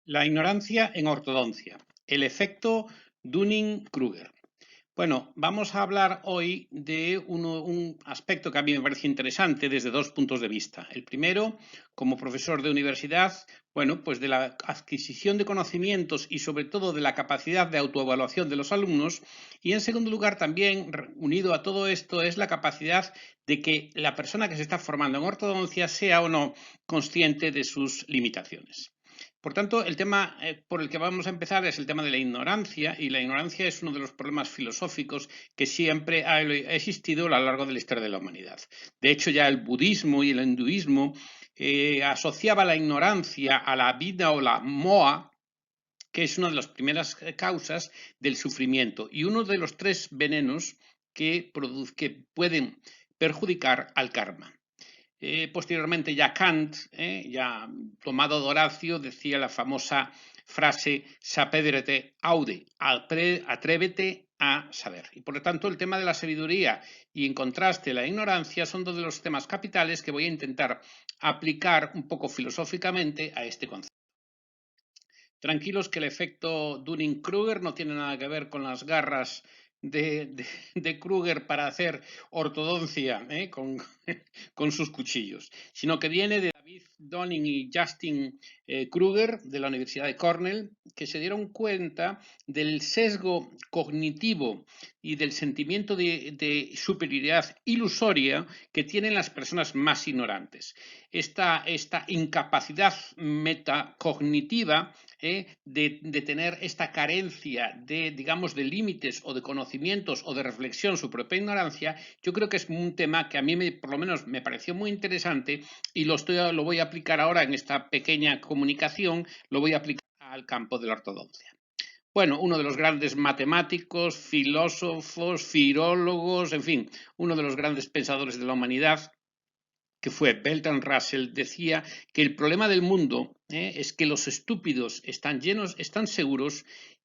La ignorancia en ortodoncia, el efecto Dunning-Kruger. Bueno, vamos a hablar hoy de un aspecto que a mí me parece interesante desde dos puntos de vista. El primero, como profesor de universidad, bueno, pues de la adquisición de conocimientos y sobre todo de la capacidad de autoevaluación de los alumnos. Y en segundo lugar, también unido a todo esto, es la capacidad de que la persona que se está formando en ortodoncia sea o no consciente de sus limitaciones. Por tanto, el tema por el que vamos a empezar es el tema de la ignorancia, y la ignorancia es uno de los problemas filosóficos que siempre ha existido a lo largo de la historia de la humanidad. De hecho, ya el budismo y el hinduismo asociaba la ignorancia a la vida o la moa, que es una de las primeras causas del sufrimiento y uno de los tres venenos que pueden perjudicar al karma. Posteriormente ya Kant, ya tomado de Horacio, decía la famosa frase sapedrete aude, atrévete a saber. Y por lo tanto el tema de la sabiduría y en contraste la ignorancia son dos de los temas capitales que voy a intentar aplicar un poco filosóficamente a este concepto. Tranquilos que el efecto Dunning-Kruger no tiene nada que ver con las garras de Kruger para hacer ortodoncia con sus cuchillos, sino que viene de David Dunning y Justin Kruger de la Universidad de Cornell, que se dieron cuenta del sesgo cognitivo y del sentimiento de superioridad ilusoria que tienen las personas más ignorantes. Esta incapacidad metacognitiva de tener esta carencia de, digamos, de límites o de conocimientos o de reflexión, su propia ignorancia, yo creo que es un tema que a mí por lo menos me pareció muy interesante y lo voy a aplicar ahora en esta pequeña comunicación, lo voy a aplicar al campo de la ortodoncia. Bueno, uno de los grandes matemáticos, filósofos, filólogos, en fin, uno de los grandes pensadores de la humanidad, que fue Bertrand Russell, decía que el problema del mundo es que los estúpidos están seguros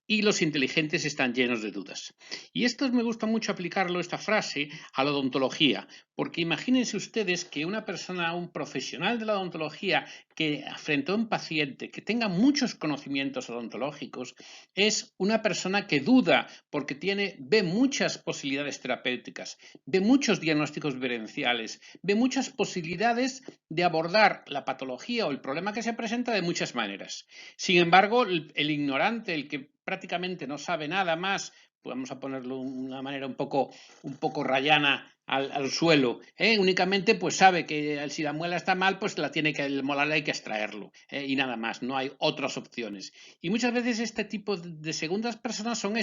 y los inteligentes están llenos de dudas. Y esto me gusta mucho aplicarlo, esta frase, a la odontología, porque imagínense ustedes que una persona, un profesional de la odontología que frente a un paciente que tenga muchos conocimientos odontológicos, es una persona que duda porque ve muchas posibilidades terapéuticas, ve muchos diagnósticos diferenciales, ve muchas posibilidades de abordar la patología o el problema que se presenta de muchas maneras. Sin embargo, el ignorante, el que prácticamente no sabe nada más, vamos a ponerlo de una manera un poco rayana al suelo, únicamente pues sabe que si la muela está mal, pues el molar hay que extraerlo, y nada más, no hay otras opciones. Y muchas veces este tipo de segundas personas son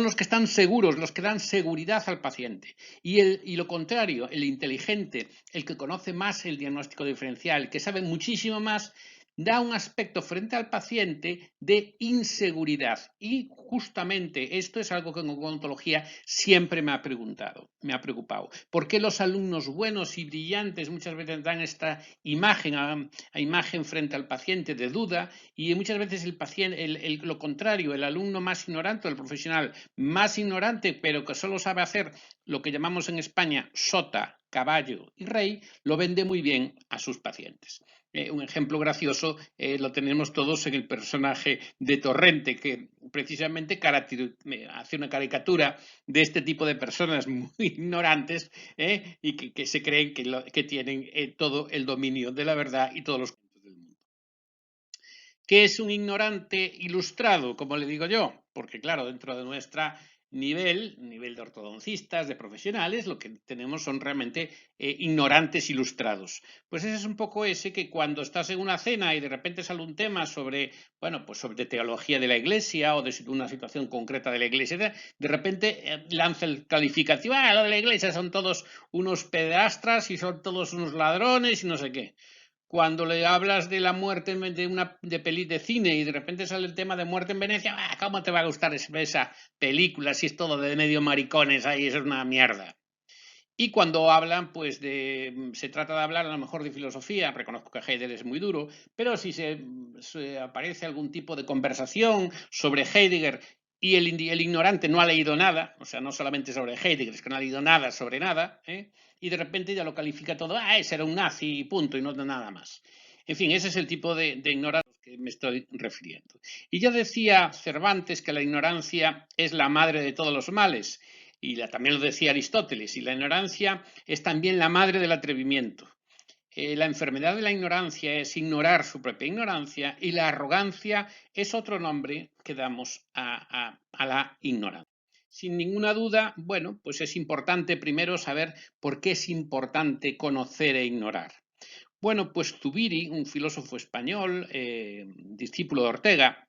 los que están seguros, los que dan seguridad al paciente. Y lo contrario, el inteligente, el que conoce más el diagnóstico diferencial, que sabe muchísimo más, da un aspecto frente al paciente de inseguridad. Y justamente esto es algo que en odontología siempre me ha preocupado. ¿Por qué los alumnos buenos y brillantes muchas veces dan esta imagen, a imagen frente al paciente de duda, y muchas veces el paciente, lo contrario, el alumno más ignorante, el profesional más ignorante, pero que solo sabe hacer lo que llamamos en España sota, caballo y rey, lo vende muy bien a sus pacientes? Un ejemplo gracioso lo tenemos todos en el personaje de Torrente, que precisamente hace una caricatura de este tipo de personas muy ignorantes, y que se creen que tienen todo el dominio de la verdad y todos los conocimientos del mundo. ¿Qué es un ignorante ilustrado, como le digo yo? Porque claro, dentro de nuestra nivel de ortodoncistas, de profesionales, lo que tenemos son realmente ignorantes ilustrados. Pues ese es un poco ese que cuando estás en una cena y de repente sale un tema sobre, bueno, pues sobre teología de la iglesia o de una situación concreta de la iglesia, de repente lanza el calificativo, lo de la iglesia son todos unos pedrastras y son todos unos ladrones y no sé qué. Cuando le hablas de la muerte de peli de cine y de repente sale el tema de Muerte en Venecia, ¿cómo te va a gustar esa película si es todo de medio maricones ahí? Eso es una mierda. Y cuando hablan, pues se trata de hablar a lo mejor de filosofía, reconozco que Heidegger es muy duro, pero si se aparece algún tipo de conversación sobre Heidegger y el ignorante no ha leído nada, o sea, no solamente sobre Heidegger, es que no ha leído nada sobre nada, y de repente ya lo califica todo, ese era un nazi, punto, y no nada más. En fin, ese es el tipo de ignorancia que me estoy refiriendo. Y ya decía Cervantes que la ignorancia es la madre de todos los males, y también lo decía Aristóteles, y la ignorancia es también la madre del atrevimiento. La enfermedad de la ignorancia es ignorar su propia ignorancia, y la arrogancia es otro nombre que damos a la ignorancia. Sin ninguna duda, bueno, pues es importante primero saber por qué es importante conocer e ignorar. Bueno, pues Zubiri, un filósofo español, discípulo de Ortega,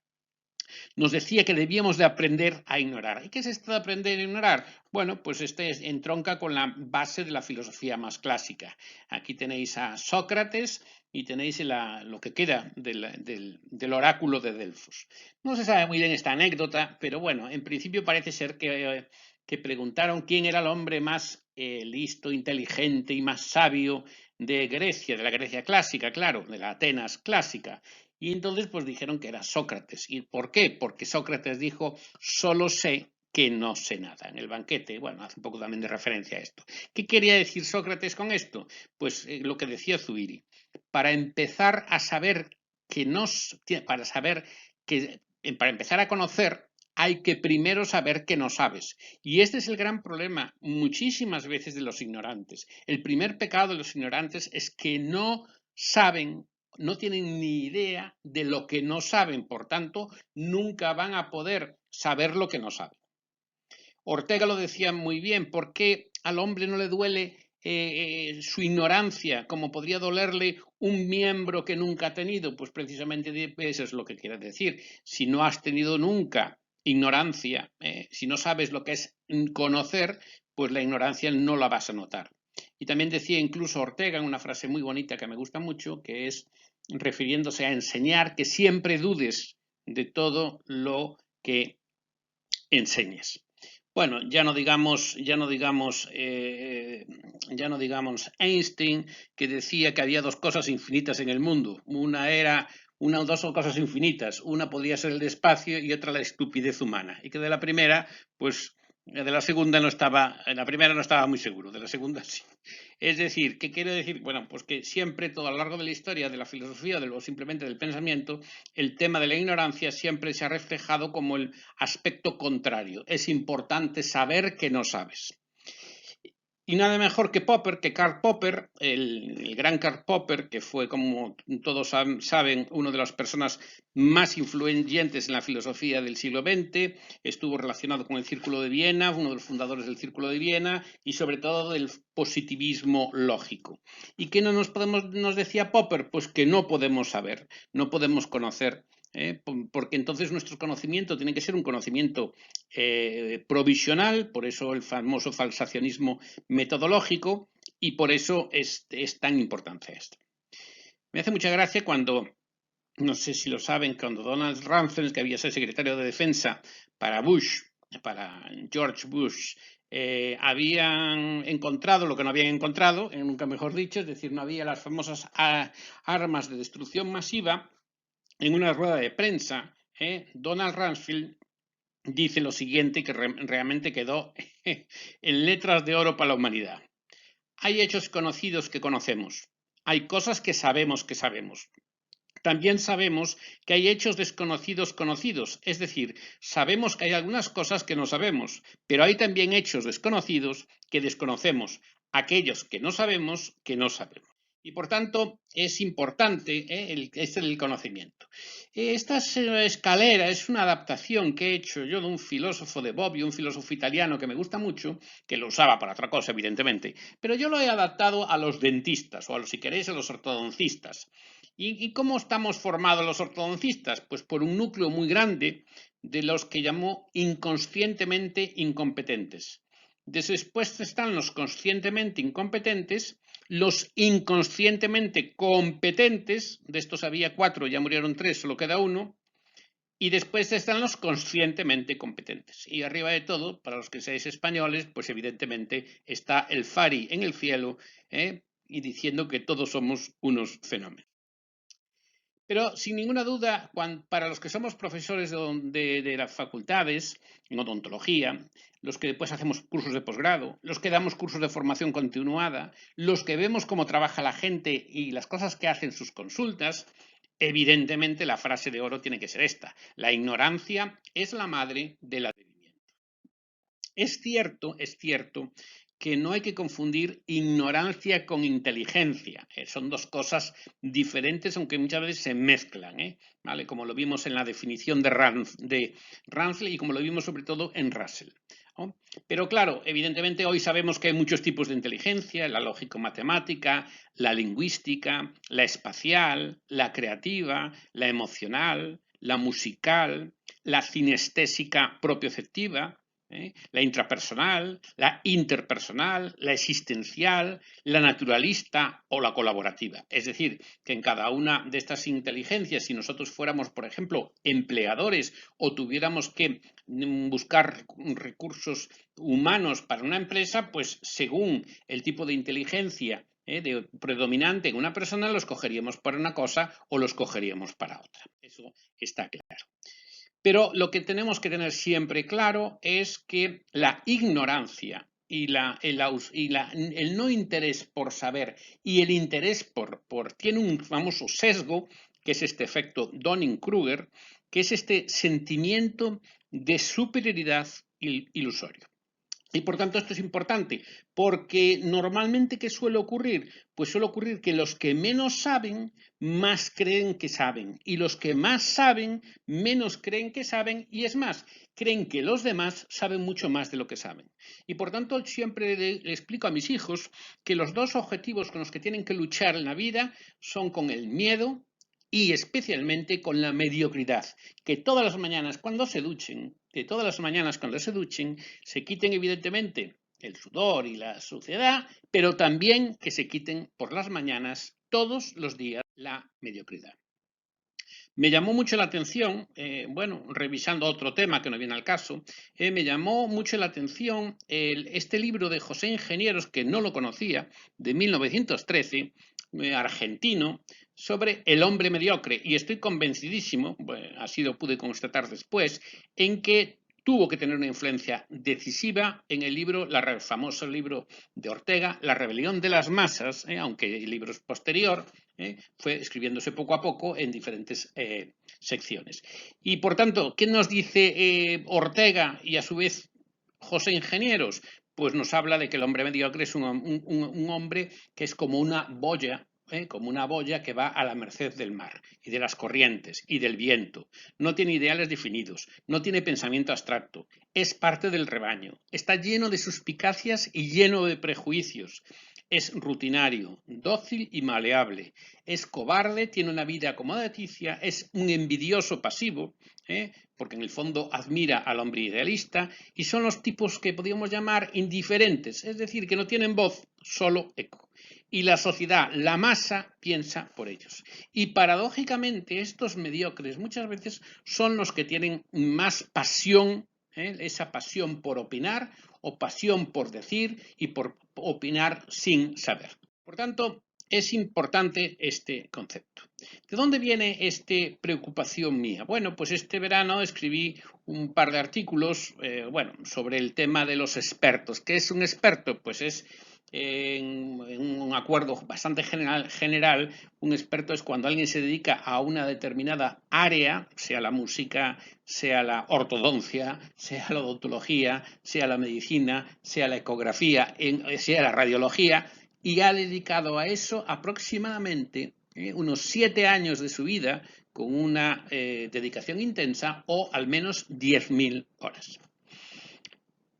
nos decía que debíamos de aprender a ignorar. ¿Y qué es esto de aprender a ignorar? Bueno, pues este entronca con la base de la filosofía más clásica. Aquí tenéis a Sócrates y tenéis lo que queda del oráculo de Delfos. No se sabe muy bien esta anécdota, pero bueno, en principio parece ser que preguntaron quién era el hombre más listo, inteligente y más sabio de Grecia, de la Grecia clásica, claro, de la Atenas clásica. Y entonces pues dijeron que era Sócrates. ¿Y por qué? Porque Sócrates dijo, solo sé que no sé nada. En el banquete, bueno, hace un poco también de referencia a esto. ¿Qué quería decir Sócrates con esto? Pues lo que decía Zubiri. Para empezar a saber para empezar a conocer, hay que primero saber que no sabes. Y este es el gran problema muchísimas veces de los ignorantes. El primer pecado de los ignorantes es que no saben, no tienen ni idea de lo que no saben, por tanto, nunca van a poder saber lo que no saben. Ortega lo decía muy bien, ¿por qué al hombre no le duele su ignorancia como podría dolerle un miembro que nunca ha tenido? Pues precisamente eso es lo que quiere decir. Si no has tenido nunca ignorancia, si no sabes lo que es conocer, pues la ignorancia no la vas a notar. Y también decía incluso Ortega en una frase muy bonita que me gusta mucho, que es refiriéndose a enseñar, que siempre dudes de todo lo que enseñes. Bueno, ya no digamos Einstein, que decía que había dos cosas infinitas en el mundo. Una o dos cosas infinitas. Una podría ser el espacio y otra la estupidez humana. Y que de la primera, pues de la segunda no estaba, en la primera no estaba muy seguro, de la segunda sí. Es decir, ¿qué quiere decir? Bueno, pues que siempre, todo a lo largo de la historia de la filosofía o simplemente del pensamiento, el tema de la ignorancia siempre se ha reflejado como el aspecto contrario. Es importante saber que no sabes. Y nada mejor que Popper, que Karl Popper, el gran Karl Popper, que fue, como todos saben, una de las personas más influyentes en la filosofía del siglo XX, estuvo relacionado con el Círculo de Viena, uno de los fundadores del Círculo de Viena y sobre todo del positivismo lógico. ¿Y qué nos decía Popper? Pues que no podemos saber, no podemos conocer, porque entonces nuestro conocimiento tiene que ser un conocimiento provisional, por eso el famoso falsacionismo metodológico, y por eso es tan importante esto. Me hace mucha gracia cuando, no sé si lo saben, cuando Donald Rumsfeld, que había sido secretario de Defensa para George Bush, habían encontrado lo que no habían encontrado, nunca mejor dicho, es decir, no había las famosas armas de destrucción masiva. En una rueda de prensa, Donald Rumsfeld dice lo siguiente, que realmente quedó en letras de oro para la humanidad. Hay hechos conocidos que conocemos. Hay cosas que sabemos que sabemos. También sabemos que hay hechos desconocidos conocidos, es decir, sabemos que hay algunas cosas que no sabemos, pero hay también hechos desconocidos que desconocemos, aquellos que no sabemos que no sabemos. Y por tanto es importante el conocimiento. Esta escalera es una adaptación que he hecho yo de un filósofo de Bobbio, un filósofo italiano que me gusta mucho, que lo usaba para otra cosa, evidentemente, pero yo lo he adaptado a los dentistas o, si queréis, a los ortodoncistas. ¿Y cómo estamos formados los ortodoncistas? Pues por un núcleo muy grande de los que llamó inconscientemente incompetentes. Después están los conscientemente incompetentes, los inconscientemente competentes, de estos había 4, ya murieron 3, solo queda uno, y después están los conscientemente competentes. Y arriba de todo, para los que seáis españoles, pues evidentemente está el Fari en el cielo, y diciendo que todos somos unos fenómenos. Pero sin ninguna duda, para los que somos profesores de las facultades, en odontología, los que después hacemos cursos de posgrado, los que damos cursos de formación continuada, los que vemos cómo trabaja la gente y las cosas que hacen sus consultas, Evidentemente, la frase de oro tiene que ser esta: la ignorancia es la madre del atrevimiento. Es cierto que no hay que confundir ignorancia con inteligencia. Son dos cosas diferentes, aunque muchas veces se mezclan, ¿vale? Como lo vimos en la definición de Ransle y como lo vimos sobre todo en Russell, ¿no? Pero claro, evidentemente hoy sabemos que hay muchos tipos de inteligencia: la lógico-matemática, la lingüística, la espacial, la creativa, la emocional, la musical, la cinestésica propioceptiva, la intrapersonal, la interpersonal, la existencial, la naturalista o la colaborativa. Es decir, que en cada una de estas inteligencias, si nosotros fuéramos, por ejemplo, empleadores o tuviéramos que buscar recursos humanos para una empresa, pues según el tipo de inteligencia predominante en una persona, los cogeríamos para una cosa o los cogeríamos para otra. Eso está claro. Pero lo que tenemos que tener siempre claro es que la ignorancia y el no interés por saber y el interés tiene un famoso sesgo, que es este efecto Dunning-Kruger, que es este sentimiento de superioridad ilusorio. Y por tanto esto es importante, porque normalmente ¿qué suele ocurrir? Pues suele ocurrir que los que menos saben, más creen que saben, y los que más saben, menos creen que saben, y es más, creen que los demás saben mucho más de lo que saben. Y por tanto siempre le explico a mis hijos que los dos objetivos con los que tienen que luchar en la vida son con el miedo y especialmente con la mediocridad. Que todas las mañanas cuando se duchen, se quiten evidentemente el sudor y la suciedad, pero también que se quiten por las mañanas todos los días la mediocridad. Me llamó mucho la atención, revisando otro tema que no viene al caso, me llamó mucho la atención este libro de José Ingenieros, que no lo conocía, de 1913, argentino, sobre el hombre mediocre. Y estoy convencidísimo, así lo pude constatar después, en que tuvo que tener una influencia decisiva en el libro, el famoso libro de Ortega, La rebelión de las masas, aunque el libro es posterior, fue escribiéndose poco a poco en diferentes secciones. Y por tanto, ¿qué nos dice Ortega y a su vez José Ingenieros? Pues nos habla de que el hombre mediocre es un hombre que es como una boya que va a la merced del mar y de las corrientes y del viento. No tiene ideales definidos, no tiene pensamiento abstracto, es parte del rebaño, está lleno de suspicacias y lleno de prejuicios. Es rutinario, dócil y maleable. Es cobarde, tiene una vida acomodaticia, es un envidioso pasivo, porque en el fondo admira al hombre idealista, y son los tipos que podríamos llamar indiferentes, es decir, que no tienen voz, solo eco. Y la sociedad, la masa, piensa por ellos. Y paradójicamente estos mediocres muchas veces son los que tienen más pasión, esa pasión por opinar o pasión por decir y por opinar sin saber. Por tanto, es importante este concepto. ¿De dónde viene esta preocupación mía? Bueno, pues este verano escribí un par de artículos sobre el tema de los expertos. ¿Qué es un experto? Pues es en un acuerdo bastante general, un experto es cuando alguien se dedica a una determinada área, sea la música, sea la ortodoncia, sea la odontología, sea la medicina, sea la ecografía, sea la radiología, y ha dedicado a eso aproximadamente unos 7 años de su vida con una dedicación intensa, o al menos 10.000 horas.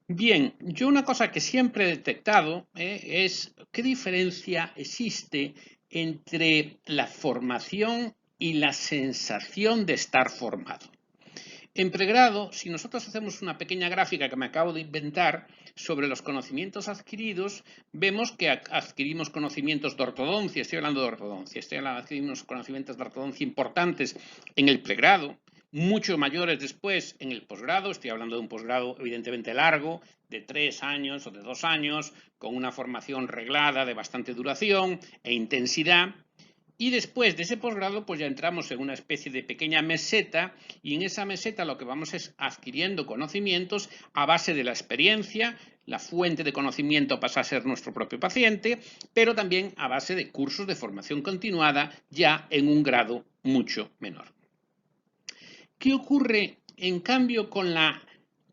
Bien, yo una cosa que siempre he detectado es qué diferencia existe entre la formación y la sensación de estar formado. En pregrado, si nosotros hacemos una pequeña gráfica que me acabo de inventar sobre los conocimientos adquiridos, vemos que adquirimos conocimientos de ortodoncia, estoy hablando de ortodoncia, adquirimos conocimientos de ortodoncia importantes en el pregrado, mucho mayores después en el posgrado, estoy hablando de un posgrado evidentemente largo, de 3 años o de 2 años, con una formación reglada de bastante duración e intensidad. Y después de ese posgrado, pues ya entramos en una especie de pequeña meseta, y en esa meseta lo que vamos es adquiriendo conocimientos a base de la experiencia. La fuente de conocimiento pasa a ser nuestro propio paciente, pero también a base de cursos de formación continuada ya en un grado mucho menor. ¿Qué ocurre, en cambio, con la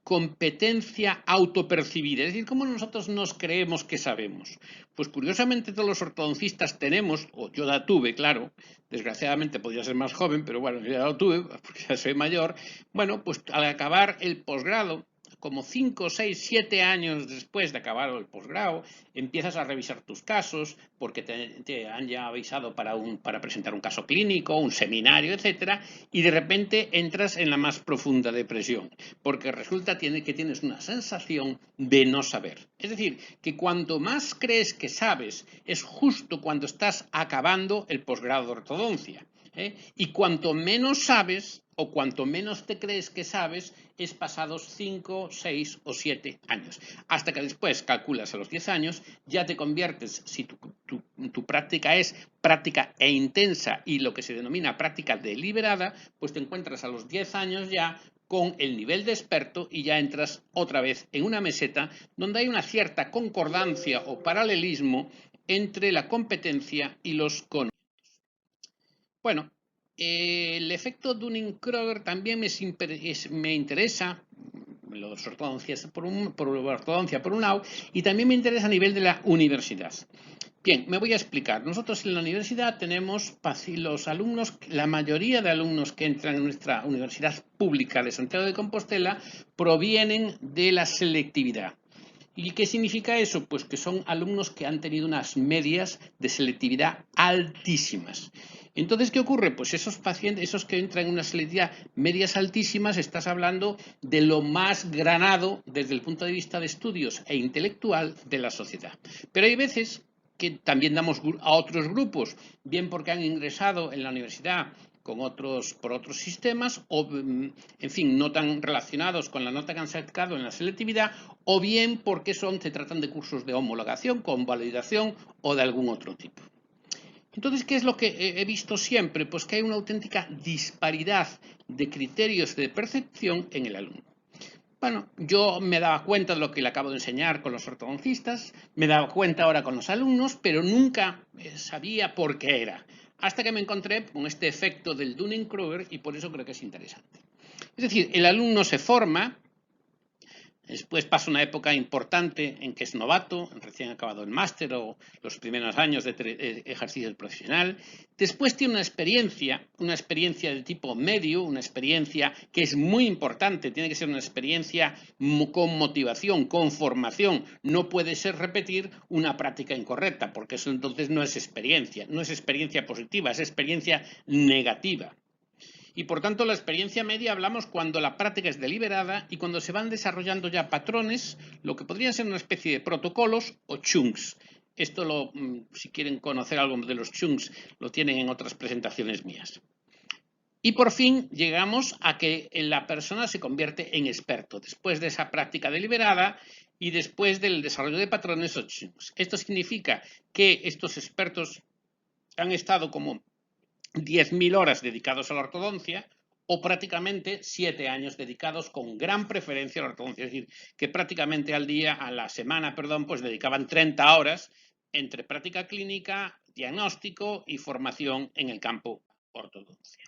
competencia autopercibida? Es decir, ¿cómo nosotros nos creemos que sabemos? Pues curiosamente todos los ortodoncistas tenemos, o yo la tuve, claro, desgraciadamente podría ser más joven, pero bueno, yo ya lo tuve, porque ya soy mayor. Bueno, pues al acabar el posgrado, como 5, 6, 7 años después de acabar el posgrado, empiezas a revisar tus casos, porque te han ya avisado para presentar un caso clínico, un seminario, etcétera, y de repente entras en la más profunda depresión, porque resulta que tienes una sensación de no saber. Es decir, que cuanto más crees que sabes, es justo cuando estás acabando el posgrado de ortodoncia. Y cuanto menos sabes, o cuanto menos te crees que sabes, es pasados 5, 6 o 7 años. Hasta que después calculas a los 10 años, ya te conviertes, si tu práctica es práctica e intensa y lo que se denomina práctica deliberada, pues te encuentras a los 10 años ya con el nivel de experto y ya entras otra vez en una meseta donde hay una cierta concordancia o paralelismo entre la competencia y los conocimientos. Bueno, el efecto Dunning-Kruger también me interesa, los ortodoncias por ortodoncia por un lado, y también me interesa a nivel de la universidad. Bien, me voy a explicar. Nosotros en la universidad tenemos los alumnos, la mayoría de alumnos que entran en nuestra Universidad Pública de Santiago de Compostela provienen de la selectividad. ¿Y qué significa eso? Pues que son alumnos que han tenido unas medias de selectividad altísimas. Entonces, ¿qué ocurre? Pues esos pacientes, esos que entran en una selectividad medias altísimas, estás hablando de lo más granado desde el punto de vista de estudios e intelectual de la sociedad. Pero hay veces que también damos a otros grupos, bien porque han ingresado en la universidad por otros sistemas, o en fin, no tan relacionados con la nota que han sacado en la selectividad, o bien porque se tratan de cursos de homologación, con validación o de algún otro tipo. Entonces, ¿qué es lo que he visto siempre? Pues que hay una auténtica disparidad de criterios de percepción en el alumno. Bueno, yo me daba cuenta de lo que le acabo de enseñar con los ortodoncistas, me daba cuenta ahora con los alumnos, pero nunca sabía por qué era. Hasta que me encontré con este efecto del Dunning-Kruger y por eso creo que es interesante. Es decir, el alumno se forma, después pasa una época importante en que es novato, recién acabado el máster o los primeros años de ejercicio profesional. Después tiene una experiencia de tipo medio, una experiencia que es muy importante, tiene que ser una experiencia con motivación, con formación. No puede ser repetir una práctica incorrecta, porque eso entonces no es experiencia positiva, es experiencia negativa. Y por tanto, la experiencia media hablamos cuando la práctica es deliberada y cuando se van desarrollando ya patrones, lo que podrían ser una especie de protocolos o chunks. Esto, si quieren conocer algo de los chunks, lo tienen en otras presentaciones mías. Y por fin llegamos a que la persona se convierte en experto, después de esa práctica deliberada y después del desarrollo de patrones o chunks. Esto significa que estos expertos han estado como 10.000 horas dedicados a la ortodoncia o prácticamente 7 años dedicados con gran preferencia a la ortodoncia. Es decir, que prácticamente a la semana, pues dedicaban 30 horas entre práctica clínica, diagnóstico y formación en el campo ortodoncia.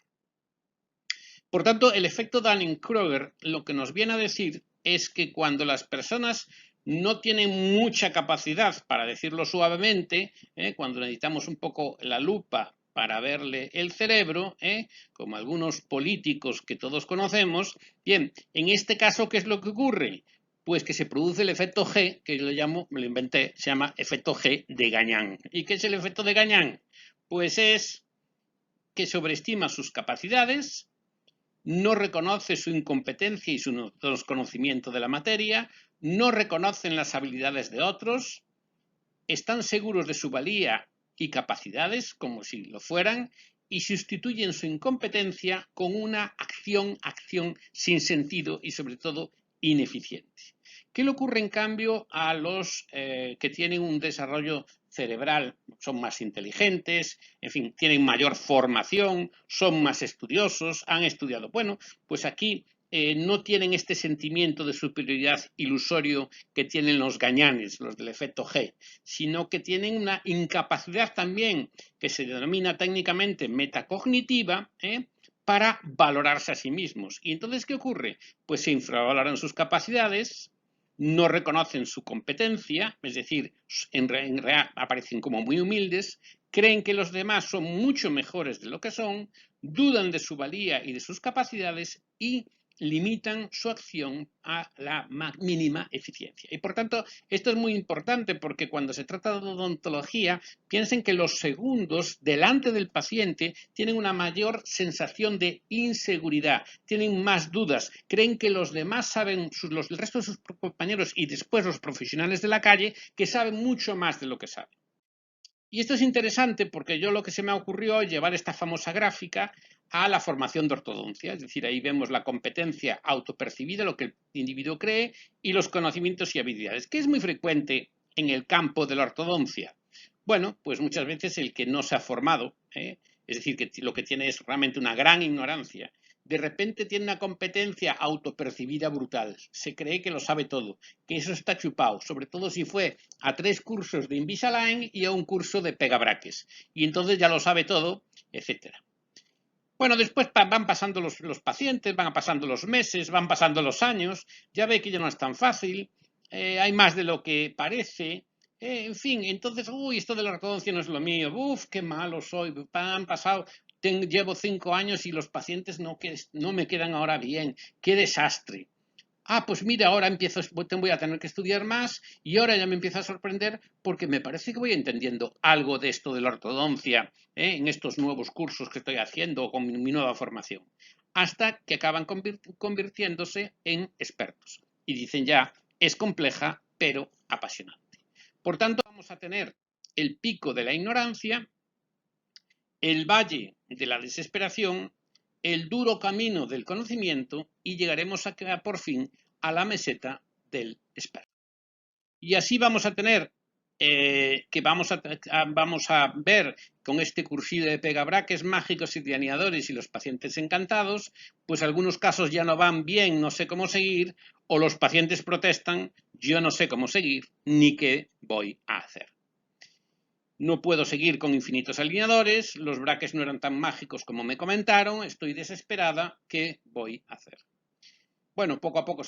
Por tanto, el efecto Dunning-Kruger lo que nos viene a decir es que cuando las personas no tienen mucha capacidad, para decirlo suavemente, cuando necesitamos un poco la lupa para verle el cerebro, como algunos políticos que todos conocemos. Bien, en este caso, ¿qué es lo que ocurre? Pues que se produce el efecto G, que yo me lo inventé, se llama efecto G de Gagnan. ¿Y qué es el efecto de Gagnan? Pues es que sobreestima sus capacidades, no reconoce su incompetencia y su desconocimiento de la materia, no reconocen las habilidades de otros, están seguros de su valía y capacidades, como si lo fueran, y sustituyen su incompetencia con una acción sin sentido y sobre todo ineficiente. ¿Qué le ocurre en cambio a los que tienen un desarrollo cerebral? Son más inteligentes, en fin, tienen mayor formación, son más estudiosos, han estudiado. Bueno, pues aquí no tienen este sentimiento de superioridad ilusorio que tienen los gañanes, los del efecto G, sino que tienen una incapacidad también que se denomina técnicamente metacognitiva, para valorarse a sí mismos. ¿Y entonces qué ocurre? Pues se infravaloran sus capacidades, no reconocen su competencia, es decir, en realidad aparecen como muy humildes, creen que los demás son mucho mejores de lo que son, dudan de su valía y de sus capacidades y limitan su acción a la mínima eficiencia. Y por tanto, esto es muy importante porque cuando se trata de odontología, piensen que los segundos delante del paciente tienen una mayor sensación de inseguridad, tienen más dudas, creen que los demás saben, el resto de sus compañeros y después los profesionales de la calle, que saben mucho más de lo que saben. Y esto es interesante porque yo lo que se me ocurrió es llevar esta famosa gráfica a la formación de ortodoncia, es decir, ahí vemos la competencia autopercibida, lo que el individuo cree, y los conocimientos y habilidades, que es muy frecuente en el campo de la ortodoncia. Bueno, pues muchas veces el que no se ha formado, es decir, que lo que tiene es realmente una gran ignorancia, de repente tiene una competencia autopercibida brutal, se cree que lo sabe todo, que eso está chupado, sobre todo si fue a 3 cursos de Invisalign y a un curso de pegabraques, y entonces ya lo sabe todo, etcétera. Bueno, después van pasando los pacientes, van pasando los meses, van pasando los años, ya ve que ya no es tan fácil, hay más de lo que parece, en fin, entonces, uy, esto de la ortodoncia no es lo mío, uf, qué malo soy, han pasado, llevo 5 años y los pacientes no me quedan ahora bien, qué desastre. Ah, pues mira, ahora voy a tener que estudiar más y ahora ya me empieza a sorprender porque me parece que voy entendiendo algo de esto de la ortodoncia, en estos nuevos cursos que estoy haciendo con mi nueva formación, hasta que acaban convirtiéndose en expertos. Y dicen ya, es compleja, pero apasionante. Por tanto, vamos a tener el pico de la ignorancia, el valle de la desesperación, el duro camino del conocimiento y llegaremos por fin a la meseta del experto. Y así vamos a tener, que vamos a ver con este cursillo de pegabraques mágicos y dianeadores y los pacientes encantados, pues algunos casos ya no van bien, no sé cómo seguir, o los pacientes protestan, yo no sé cómo seguir, ni qué voy a hacer. No puedo seguir con infinitos alineadores, los brackets no eran tan mágicos como me comentaron, estoy desesperada, ¿qué voy a hacer? Bueno, poco a poco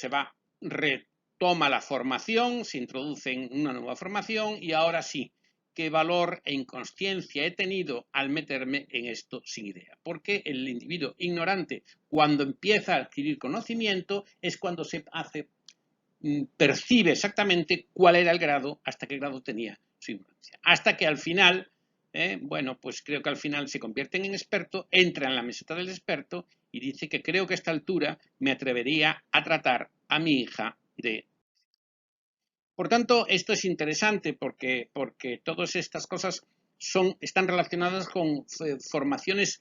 retoma la formación, se introduce en una nueva formación y ahora sí, qué valor e inconsciencia he tenido al meterme en esto sin idea. Porque el individuo ignorante, cuando empieza a adquirir conocimiento, es cuando percibe exactamente cuál era el grado, hasta qué grado tenía su ignorancia. Hasta que al final, bueno, pues creo que al final se convierten en experto, entra en la meseta del experto y dice que creo que a esta altura me atrevería a tratar a mi hija de... Por tanto, esto es interesante porque todas estas cosas están relacionadas con formaciones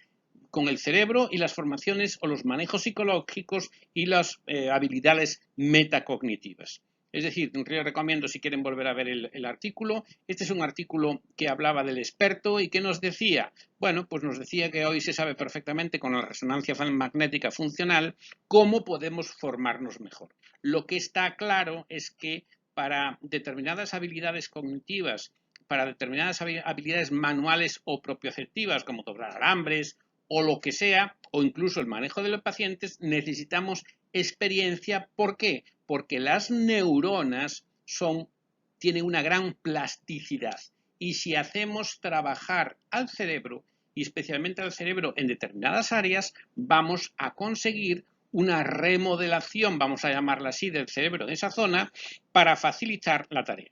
con el cerebro y las formaciones o los manejos psicológicos y las habilidades metacognitivas. Es decir, les recomiendo si quieren volver a ver el artículo. Este es un artículo que hablaba del experto y que nos decía, bueno, pues nos decía que hoy se sabe perfectamente con la resonancia magnética funcional cómo podemos formarnos mejor. Lo que está claro es que para determinadas habilidades cognitivas, para determinadas habilidades manuales o propioceptivas, como doblar alambres o lo que sea, o incluso el manejo de los pacientes, necesitamos experiencia. ¿Por qué? Porque las neuronas tienen una gran plasticidad. Y si hacemos trabajar al cerebro, y especialmente al cerebro en determinadas áreas, vamos a conseguir una remodelación, vamos a llamarla así, del cerebro de esa zona para facilitar la tarea.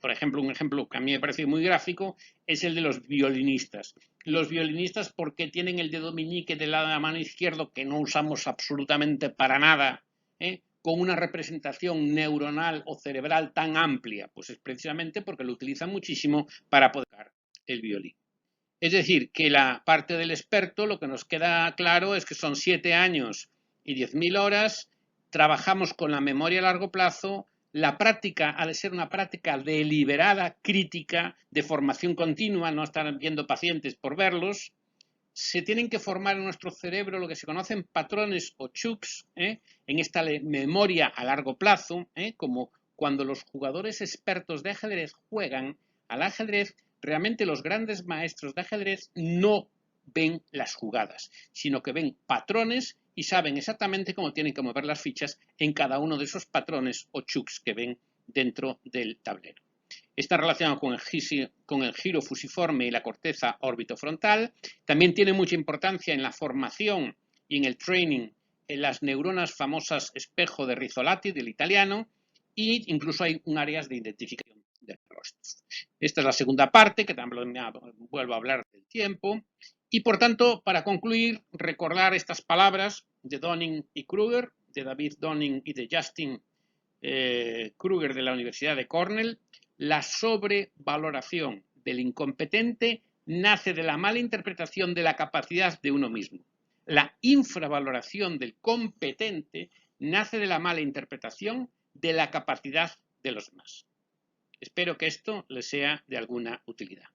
Por ejemplo, un ejemplo que a mí me parece muy gráfico es el de los violinistas. Los violinistas, porque tienen el dedo meñique del lado de la mano izquierdo, que no usamos absolutamente para nada, con una representación neuronal o cerebral tan amplia, pues es precisamente porque lo utilizan muchísimo para poder tocar el violín. Es decir, que la parte del experto, lo que nos queda claro es que son 7 años y 10.000 horas, trabajamos con la memoria a largo plazo, la práctica ha de ser una práctica deliberada, crítica, de formación continua, no estar viendo pacientes por verlos, se tienen que formar en nuestro cerebro lo que se conocen patrones o chucks, en esta memoria a largo plazo, como cuando los jugadores expertos de ajedrez juegan al ajedrez, realmente los grandes maestros de ajedrez no ven las jugadas, sino que ven patrones y saben exactamente cómo tienen que mover las fichas en cada uno de esos patrones o chucks que ven dentro del tablero. Está relacionado con el giro fusiforme y la corteza orbitofrontal. También tiene mucha importancia en la formación y en el training en las neuronas famosas espejo de Rizzolatti, del italiano, e incluso hay un áreas de identificación de rostros. Esta es la segunda parte, que también vuelvo a hablar del tiempo. Y por tanto, para concluir, recordar estas palabras de Dunning y Kruger, de David Dunning y de Justin Kruger de la Universidad de Cornell. La sobrevaloración del incompetente nace de la mala interpretación de la capacidad de uno mismo. La infravaloración del competente nace de la mala interpretación de la capacidad de los demás. Espero que esto les sea de alguna utilidad.